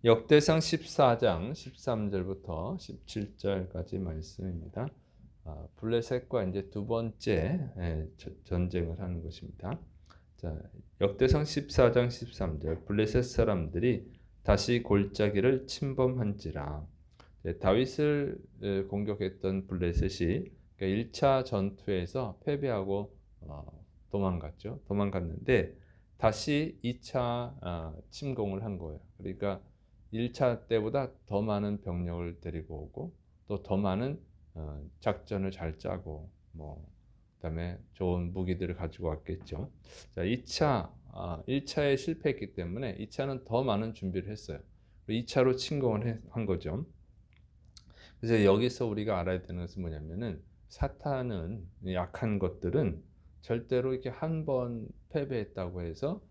역대상 14장 13절부터 17절까지 말씀입니다. 블레셋과 이제 두 번째 전쟁을 하는 것입니다. 자, 역대상 14장 13절 블레셋 사람들이 다시 골짜기를 침범한지라. 다윗을 공격했던 블레셋이 1차 전투에서 패배하고 도망갔죠. 도망갔는데 다시 2차 침공을 한 거예요. 그러니까 1차 때보다 더 많은 병력을 데리고 오고 또 더 많은 작전을 잘 짜고 그다음에 좋은 무기들을 가지고 왔겠죠. 자, 1차에 실패했기 때문에 2차는 더 많은 준비를 했어요. 2차로 침공을 한 거죠. 그래서 여기서 우리가 알아야 되는 것은 뭐냐면은 사탄은 약한 것들은 절대로 이렇게 한 번 패배했다고 해서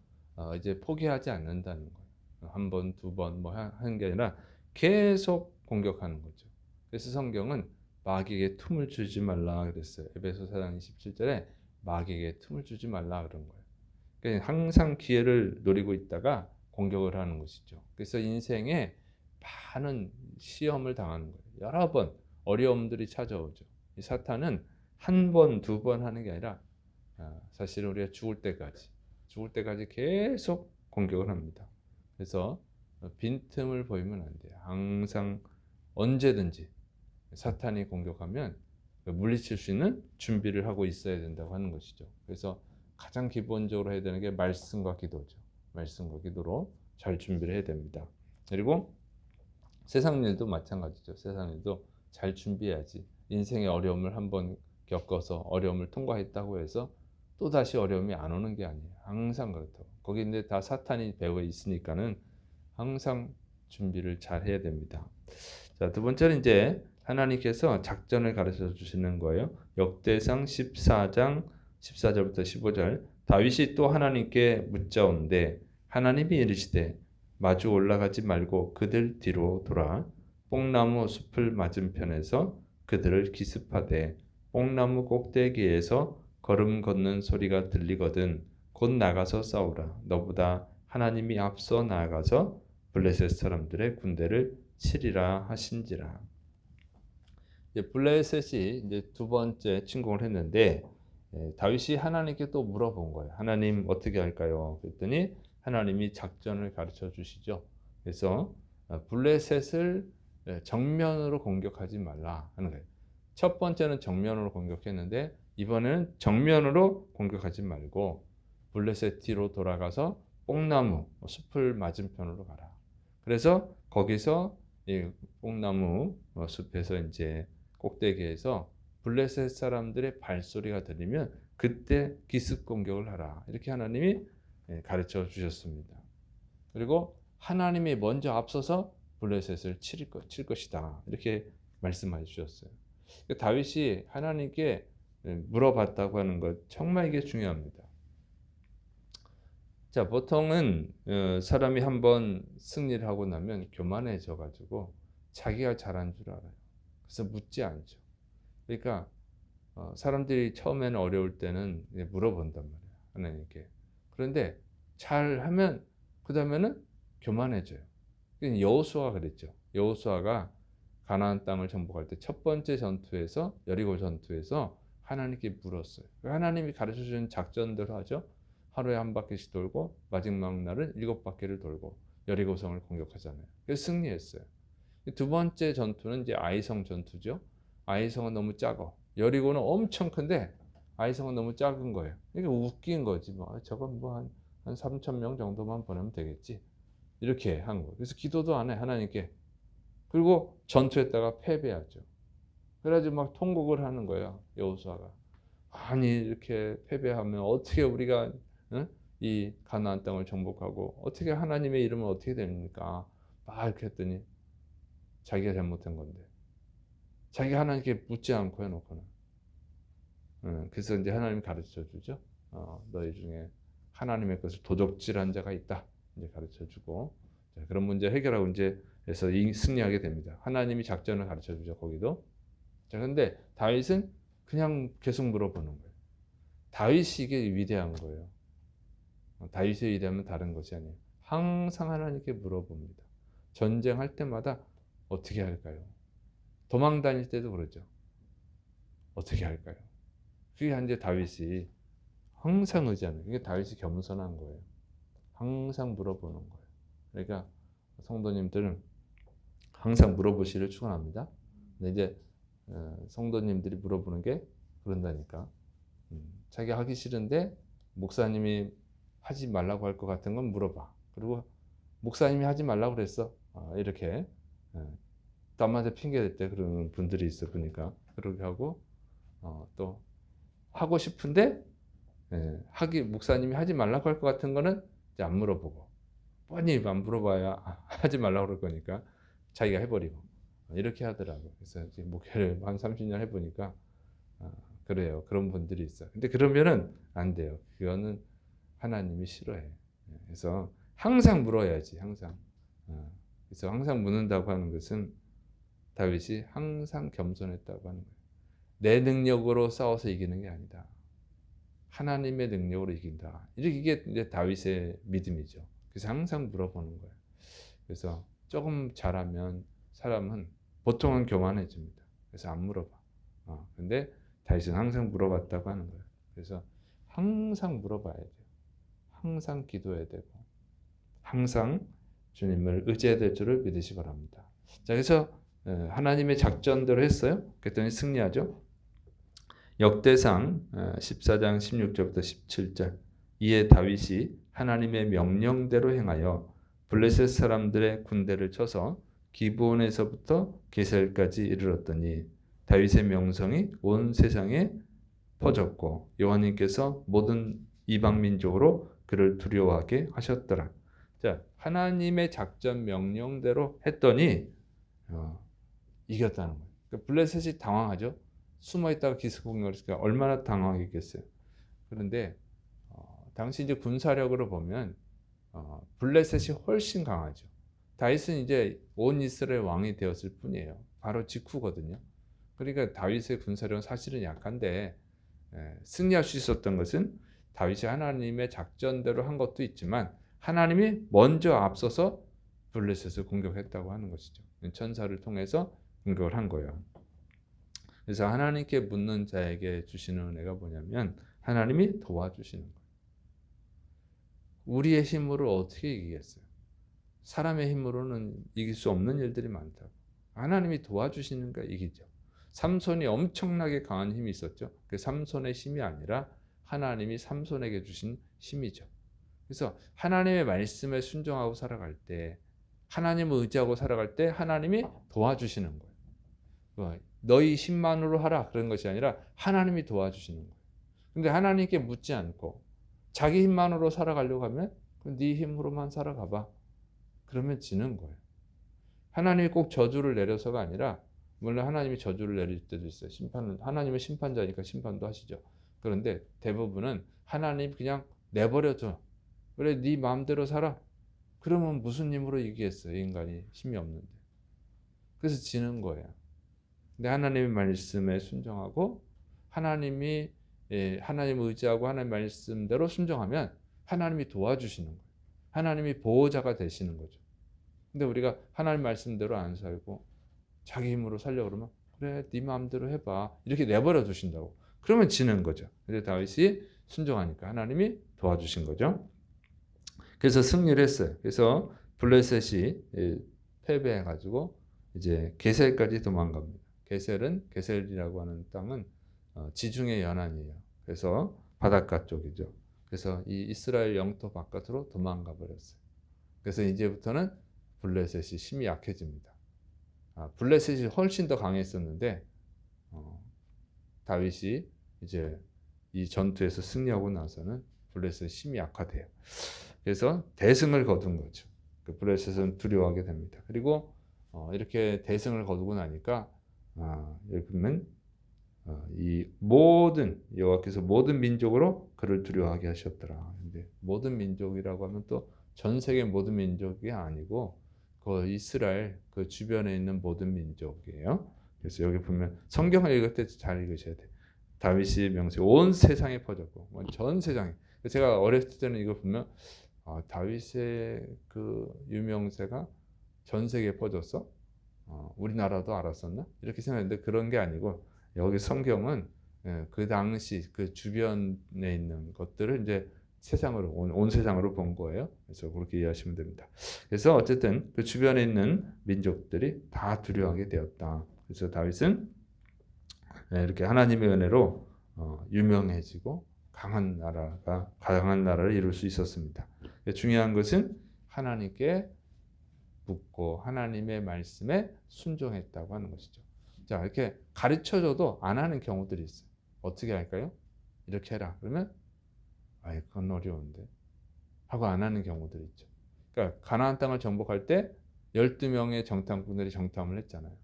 이제 포기하지 않는다는 거예요. 한 번, 두 번 하는 게 아니라 계속 공격하는 거죠. 그래서 성경은 마귀에게 틈을 주지 말라 그랬어요. 에베소 4장 27절에 마귀에게 틈을 주지 말라 그런 거예요. 그러니까 항상 기회를 노리고 있다가 공격을 하는 것이죠. 그래서 인생에 많은 시험을 당하는 거예요. 여러 번 어려움들이 찾아오죠. 이 사탄은 한 번, 두 번 하는 게 아니라 사실은 우리가 죽을 때까지 계속 공격을 합니다. 그래서 빈틈을 보이면 안 돼요. 항상 언제든지 사탄이 공격하면 물리칠 수 있는 준비를 하고 있어야 된다고 하는 것이죠. 그래서 가장 기본적으로 해야 되는 게 말씀과 기도죠. 말씀과 기도로 잘 준비를 해야 됩니다. 그리고 세상 일도 마찬가지죠. 세상 일도 잘 준비해야지. 인생의 어려움을 한번 겪어서 어려움을 통과했다고 해서 또 다시 어려움이 안 오는 게 아니에요. 항상 그렇다고. 거기 근데 다 사탄이 배어 있으니까는 항상 준비를 잘 해야 됩니다. 자, 두 번째는 이제 하나님께서 작전을 가르쳐 주시는 거예요. 역대상 14장 14절부터 15절. 다윗이 또 하나님께 묻자온데 하나님이 이르시되 마주 올라가지 말고 그들 뒤로 돌아 뽕나무 숲을 맞은편에서 그들을 기습하되 뽕나무 꼭대기에서 걸음 걷는 소리가 들리거든 곧 나가서 싸우라. 너보다 하나님이 앞서 나아가서 블레셋 사람들의 군대를 치리라 하신지라. 블레셋이 이제 두 번째 침공을 했는데 다윗이 하나님께 또 물어본 거예요. 하나님 어떻게 할까요? 그랬더니 하나님이 작전을 가르쳐 주시죠. 그래서 블레셋을 정면으로 공격하지 말라 하는 거예요. 첫 번째는 정면으로 공격했는데 이번에는 정면으로 공격하지 말고 블레셋 뒤로 돌아가서 뽕나무 숲을 맞은편으로 가라. 그래서 거기서 이 뽕나무 숲에서 이제 꼭대기에서 블레셋 사람들의 발소리가 들리면 그때 기습 공격을 하라. 이렇게 하나님이 가르쳐 주셨습니다. 그리고 하나님이 먼저 앞서서 블레셋을 칠 것이다. 이렇게 말씀해 주셨어요. 다윗이 하나님께 물어봤다고 하는 것 정말 이게 중요합니다. 자, 보통은 사람이 한번 승리를 하고 나면 교만해져 가지고 자기가 잘한 줄 알아요. 그래서 묻지 않죠. 그러니까 사람들이 처음에는 어려울 때는 물어본단 말이에요. 하나님께. 그런데 잘하면 그 다음에는 교만해져요. 여호수아가 그랬죠. 여호수아가 가나안 땅을 정복할 때 첫 번째 전투에서 여리고 전투에서 하나님께 물었어요. 하나님이 가르쳐주는 작전대로 하죠. 하루에 한 바퀴씩 돌고 마지막 날은 7바퀴를 돌고 여리고성을 공격하잖아요. 그래서 승리했어요. 두 번째 전투는 이제 아이성 전투죠. 아이성은 너무 작아. 여리고는 엄청 큰데 아이성은 너무 작은 거예요. 이게 웃긴 거지 뭐. 저건 뭐 한 3천 명 정도만 보내면 되겠지. 이렇게 한 거예요. 그래서 기도도 안 해, 하나님께. 그리고 전투했다가 패배하죠. 그래가지고 막 통곡을 하는 거예요, 여호수아가. 아니 이렇게 패배하면 어떻게 우리가 이 가나안 땅을 정복하고 어떻게 하나님의 이름은 어떻게 됩니까? 막 이렇게 했더니 자기가 잘못한 건데 자기가 하나님께 묻지 않고 해놓고는 그래서 이제 하나님 가르쳐 주죠. 너희 중에 하나님의 것을 도적질한 자가 있다. 이제 가르쳐 주고 그런 문제 해결하고 이제 해서 승리하게 됩니다. 하나님이 작전을 가르쳐 주죠. 거기도. 자, 근데 다윗은 그냥 계속 물어보는 거예요. 다윗이 이게 위대한 거예요. 다윗의 위대함은 다른 것이 아니에요. 항상 하나님께 물어봅니다. 전쟁할 때마다 어떻게 할까요? 도망 다닐 때도 그러죠. 어떻게 할까요? 그게 이제 다윗이 항상 의지하는, 이게 다윗이 겸손한 거예요. 항상 물어보는 거예요. 그러니까 성도님들은 항상 물어보시를 축원합니다. 근데 이제 성도님들이 물어보는 게 그런다니까. 자기가 하기 싫은데 목사님이 하지 말라고 할 것 같은 건 물어봐. 그리고 목사님이 하지 말라고 그랬어. 이렇게 남한테 핑계 댈 때 그런 분들이 있어. 보니까 그렇게 하고 또 하고 싶은데 목사님이 하지 말라고 할 것 같은 거는 이제 안 물어보고, 뻔히 안 물어봐야 하지 말라고 그럴 거니까 자기가 해버리고 이렇게 하더라고. 그래서 이제 목회를 한 30년 해보니까 그래요. 그런 분들이 있어. 근데 그러면은 안 돼요. 그거는 하나님이 싫어해. 그래서 항상 물어야지. 항상. 그래서 항상 묻는다고 하는 것은 다윗이 항상 겸손했다고 하는 거예요. 내 능력으로 싸워서 이기는 게 아니다. 하나님의 능력으로 이긴다. 이게 이제 다윗의 믿음이죠. 그래서 항상 물어보는 거예요. 그래서 조금 잘하면 사람은 보통은 교만해집니다. 그래서 안 물어봐. 근데 다윗은 항상 물어봤다고 하는 거예요. 그래서 항상 물어봐야 돼요. 항상 기도해야 되고, 항상 주님을 의지해야 될 줄을 믿으시 바랍니다. 자, 그래서 하나님의 작전대로 했어요. 그랬더니 승리하죠. 역대상 14장 16절부터 17절. 이에 다윗이 하나님의 명령대로 행하여 블레셋 사람들의 군대를 쳐서 기브온에서부터 게셀까지 이르렀더니 다윗의 명성이 온 세상에 퍼졌고 여호와님께서 모든 이방 민족으로 그를 두려워하게 하셨더라. 자, 하나님의 작전 명령대로 했더니 이겼다는 거예요. 그러니까 블레셋이 당황하죠. 숨어 있다가 기습 공격했으니까 얼마나 당황했겠어요. 그런데 당시 이제 군사력으로 보면 블레셋이 훨씬 강하죠. 다윗은 이제 온 이스라엘 왕이 되었을 뿐이에요. 바로 직후거든요. 그러니까 다윗의 군사력은 사실은 약한데 승리할 수 있었던 것은 다윗이 하나님의 작전대로 한 것도 있지만 하나님이 먼저 앞서서 블레셋을 공격했다고 하는 것이죠. 천사를 통해서 공격을 한 거예요. 그래서 하나님께 묻는 자에게 주시는 은혜가 뭐냐면 하나님이 도와주시는 거예요. 우리의 힘으로 어떻게 이기겠어요? 사람의 힘으로는 이길 수 없는 일들이 많다고. 하나님이 도와주시는 거 이기죠. 삼손이 엄청나게 강한 힘이 있었죠. 그 삼손의 힘이 아니라 하나님이 삼손에게 주신 힘이죠. 그래서 하나님의 말씀에 순종하고 살아갈 때, 하나님을 의지하고 살아갈 때 하나님이 도와주시는 거예요. 너희 힘만으로 하라 그런 것이 아니라 하나님이 도와주시는 거예요. 근데 하나님께 묻지 않고 자기 힘만으로 살아가려고 하면 네 힘으로만 살아가봐. 그러면 지는 거예요. 하나님이 꼭 저주를 내려서가 아니라, 물론 하나님이 저주를 내릴 때도 있어요. 하나님은 심판자니까 심판도 하시죠. 그런데 대부분은 하나님 그냥 내버려둬. 그래, 네 마음대로 살아. 그러면 무슨 힘으로 이기겠어요? 인간이 힘이 없는데. 그래서 지는 거예요. 근데 하나님의 말씀에 순종하고 하나님을 의지하고 하나님의 말씀대로 순종하면 하나님이 도와주시는 거예요. 하나님이 보호자가 되시는 거죠. 근데 우리가 하나님 말씀대로 안 살고 자기 힘으로 살려고 그러면 그래, 네 마음대로 해봐. 이렇게 내버려 두신다고. 그러면 지는 거죠. 근데 다윗이 순종하니까 하나님이 도와주신 거죠. 그래서 승리를 했어요. 그래서 블레셋이 패배해가지고 이제 게셀까지 도망갑니다. 게셀이라고 하는 땅은 지중해 연안이에요. 그래서 바닷가 쪽이죠. 그래서 이 이스라엘 영토 바깥으로 도망가 버렸어요. 그래서 이제부터는 블레셋이 힘이 약해집니다. 블레셋이 훨씬 더 강했었는데 다윗이 이제 이 전투에서 승리하고 나서는 블레셋 힘이 약화돼요. 그래서 대승을 거둔 거죠. 그 블레셋은 두려워하게 됩니다. 그리고 이렇게 대승을 거두고 나니까 여기 보면 이 모든 여호와께서 모든 민족으로 그를 두려워하게 하셨더라. 근데 모든 민족이라고 하면 또 전 세계 모든 민족이 아니고 그 이스라엘 그 주변에 있는 모든 민족이에요. 그래서 여기 보면 성경을 읽을 때 잘 읽으셔야 돼요. 다윗의 명세 온 세상에 퍼졌고 전 세상에. 제가 어렸을 때는 이걸 보면 다윗의 그 유명세가 전 세계에 퍼졌어? 우리나라도 알았었나? 이렇게 생각했는데 그런 게 아니고 여기 성경은 그 당시 그 주변에 있는 것들을 이제 세상으로 온 세상으로 본 거예요. 그래서 그렇게 이해하시면 됩니다. 그래서 어쨌든 그 주변에 있는 민족들이 다 두려워하게 되었다. 그래서 다윗은 이렇게 하나님의 은혜로 유명해지고 강한 나라를 이룰 수 있었습니다. 중요한 것은 하나님께 묻고 하나님의 말씀에 순종했다고 하는 것이죠. 자, 이렇게 가르쳐줘도 안 하는 경우들이 있어요. 어떻게 할까요? 이렇게 해라. 그러면 아이 그건 어려운데 하고 안 하는 경우들이 있죠. 그러니까 가나안 땅을 정복할 때 12명의 정탐꾼들이 정탐을 했잖아요.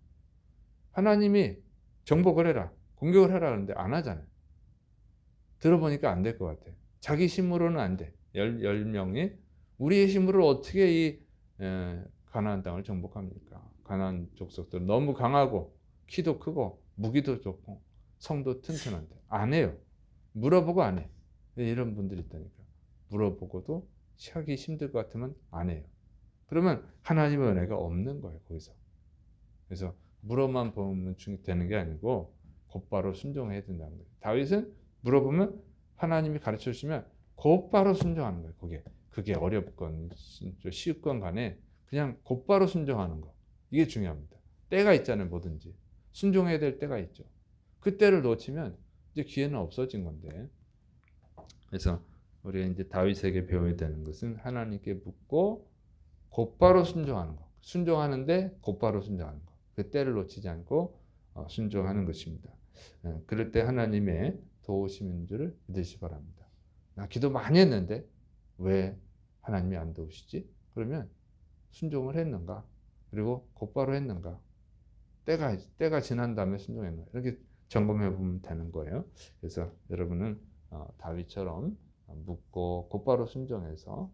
하나님이 정복을 해라. 공격을 해라 하는데 안 하잖아요. 들어보니까 안 될 것 같아요. 자기 힘으로는 안 돼. 10명이 우리의 힘으로 어떻게 이 가나안 땅을 정복합니까? 가나안 족속들 너무 강하고 키도 크고 무기도 좋고 성도 튼튼한데 안 해요. 물어보고 안 해. 이런 분들이 있다니까. 물어보고도 하기 힘들 것 같으면 안 해요. 그러면 하나님의 은혜가 없는 거예요. 거기서. 그래서 물어만 보면 되는 게 아니고 곧바로 순종해야 된다는 거예요. 다윗은 물어보면 하나님이 가르쳐 주시면 곧바로 순종하는 거예요. 그게 어렵건 쉬웠건 간에 그냥 곧바로 순종하는 거. 이게 중요합니다. 때가 있잖아요. 뭐든지. 순종해야 될 때가 있죠. 그 때를 놓치면 이제 기회는 없어진 건데. 그래서 우리가 이제 다윗에게 배워야 되는 것은 하나님께 묻고 곧바로 순종하는 거. 순종하는데 곧바로 순종하는 거. 그 때를 놓치지 않고 순종하는 것입니다. 그럴 때 하나님의 도우심인 줄을 믿으시 바랍니다. 나 기도 많이 했는데 왜 하나님이 안 도우시지? 그러면 순종을 했는가? 그리고 곧바로 했는가? 때가 지난 다음에 순종했는가? 이렇게 점검해 보면 되는 거예요. 그래서 여러분은 다윗처럼 묻고 곧바로 순종해서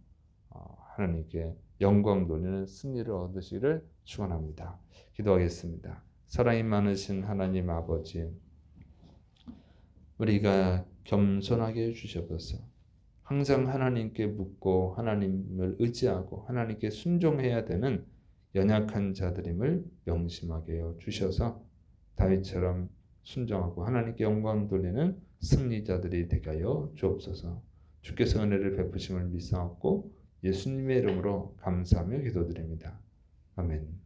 하나님께 영광 돌리는 승리를 얻으시기를 축원합니다. 기도하겠습니다. 사랑이 많으신 하나님 아버지, 우리가 겸손하게 해주셔서 항상 하나님께 묻고 하나님을 의지하고 하나님께 순종해야 되는 연약한 자들임을 명심하게 해 주셔서 다윗처럼 순종하고 하나님께 영광 돌리는 승리자들이 되게 하여 주옵소서. 주께서 은혜를 베푸심을 믿사옵고 예수님의 이름으로 감사하며 기도드립니다. 아멘.